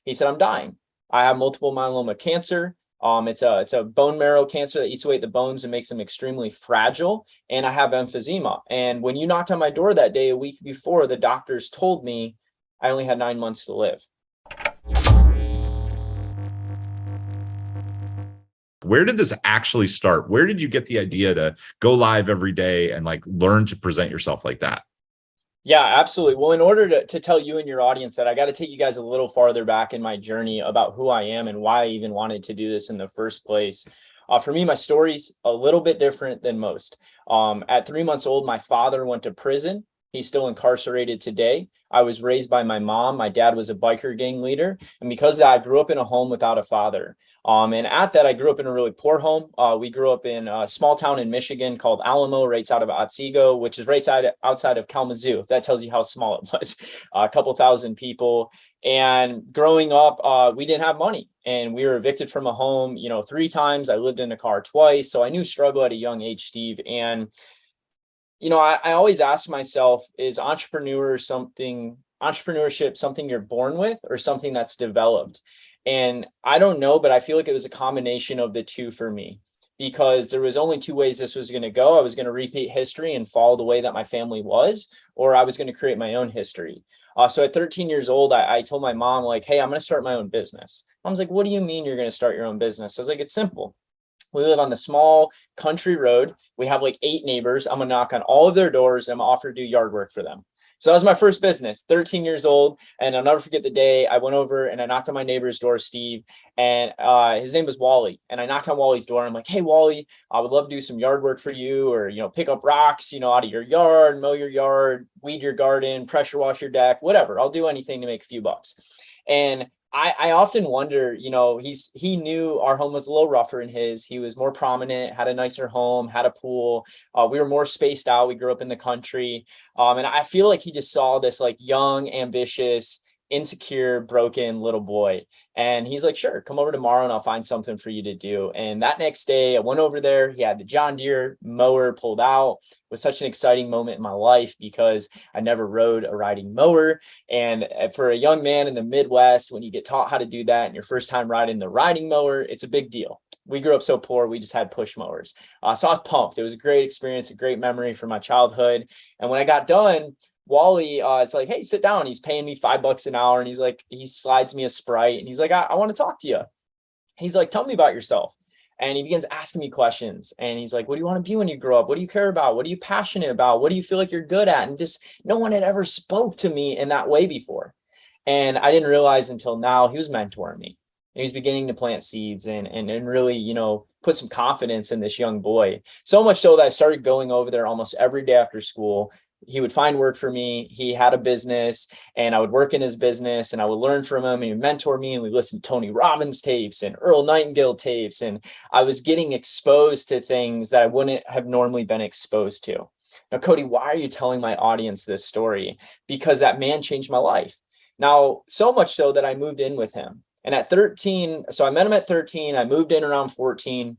He said, I'm dying. I have multiple myeloma cancer. It's a bone marrow cancer that eats away at the bones and makes them extremely fragile. And I have emphysema. And when you knocked on my door that day, a week before, the doctors told me I only had 9 months to live. Where did this actually start? Where did you get the idea to go live every day and like learn to present yourself like that? Yeah, absolutely. Well, in order to tell you and your audience that, I got to take you guys a little farther back in my journey about who I am and why I even wanted to do this in the first place. For me, my story's a little bit different than most. At 3 months old, my father went to prison. He's still incarcerated today. I was raised by my mom. My dad was a biker gang leader. And because of that, I grew up in a home without a father. And at that, I grew up in a really poor home. We grew up in a small town in Michigan called Alamo, right out of Otsego, which is right outside of Kalamazoo. That tells you how small it was. A couple thousand people. And growing up, we didn't have money, and we were evicted from a home, 3 times. I lived in a car twice. So I knew struggle at a young age, Steve. And I always ask myself, is entrepreneurship something you're born with or something that's developed? And I don't know, but I feel like it was a combination of the two for me, because there was only two ways this was going to go. I was going to repeat history and follow the way that my family was, or I was going to create my own history. So at 13 years old, I told my mom, like, hey, I'm going to start my own business. Mom's like, what do you mean you're going to start your own business? I was like, it's simple. We live on the small country road. We have like 8 neighbors. I'm gonna knock on all of their doors. And I'm gonna offer to do yard work for them. So that was my first business, 13 years old. And I'll never forget the day I went over and I knocked on my neighbor's door, Steve, and his name was Wally. And I knocked on Wally's door. And I'm like, hey, Wally, I would love to do some yard work for you, or, pick up rocks, out of your yard, mow your yard, weed your garden, pressure wash your deck, whatever. I'll do anything to make a few bucks. And I often wonder, he knew our home was a little rougher than his. He was more prominent, had a nicer home, had a pool. We were more spaced out. We grew up in the country. And I feel like he just saw this like young, ambitious, insecure, broken little boy. And he's like, sure, come over tomorrow and I'll find something for you to do. And that next day I went over there. He had the John Deere mower pulled out. It was such an exciting moment in my life because I never rode a riding mower. And for a young man in the Midwest, when you get taught how to do that and your first time riding the riding mower, it's a big deal. We grew up so poor, we just had push mowers. So I was pumped. It was a great experience, a great memory from my childhood. And when I got done, Wally, it's like, hey, sit down. He's paying me $5 an hour. And he's like, he slides me a Sprite and he's like, I want to talk to you. He's like, tell me about yourself. And he begins asking me questions. And he's like, what do you want to be when you grow up? What do you care about? What are you passionate about? What do you feel like you're good at? And just no one had ever spoke to me in that way before. And I didn't realize until now he was mentoring me. And he was beginning to plant seeds and really, put some confidence in this young boy. So much so that I started going over there almost every day after school. He would find work for me. He had a business and I would work in his business and I would learn from him. He would mentor me and we listened to Tony Robbins tapes and Earl Nightingale tapes. And I was getting exposed to things that I wouldn't have normally been exposed to. Now, Cody, why are you telling my audience this story? Because that man changed my life. Now, so much so that I moved in with him. And at 13, so I met him at 13, I moved in around 14.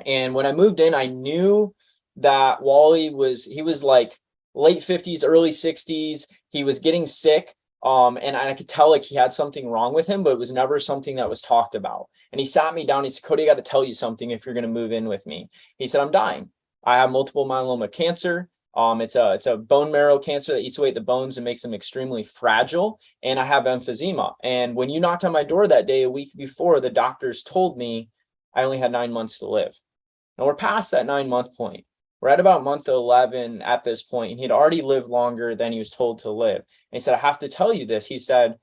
And when I moved in, I knew that he was like late 50s, early 60s. He was getting sick. And I could tell like he had something wrong with him, but it was never something that was talked about. And he sat me down. He said, Cody, I got to tell you something if you're going to move in with me. He said, I'm dying. I have multiple myeloma cancer. It's a bone marrow cancer that eats away at the bones and makes them extremely fragile. And I have emphysema. And when you knocked on my door that day, a week before, the doctors told me I only had 9 months to live. Now we're past that 9-month point. We're at about month 11 at this point, and he'd already lived longer than he was told to live. And he said, I have to tell you this. He said,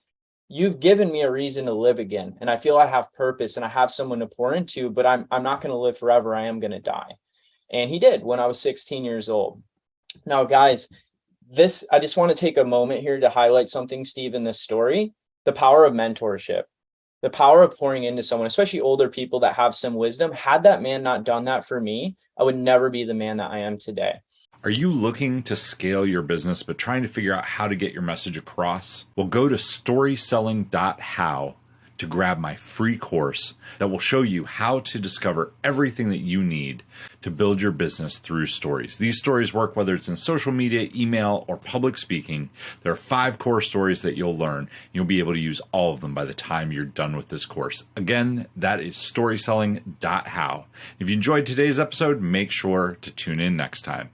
you've given me a reason to live again. And I feel I have purpose and I have someone to pour into, but I'm not going to live forever. I am going to die. And he did when I was 16 years old. Now, guys, I just want to take a moment here to highlight something, Steve, in this story, the power of mentorship. The power of pouring into someone, especially older people that have some wisdom. Had that man not done that for me, I would never be the man that I am today. Are you looking to scale your business but trying to figure out how to get your message across? Well, go to storyselling.how to grab my free course that will show you how to discover everything that you need to build your business through stories. These stories work whether it's in social media, email, or public speaking. There are 5 core stories that you'll learn. You'll be able to use all of them by the time you're done with this course. Again, that is storyselling.how. If you enjoyed today's episode, make sure to tune in next time.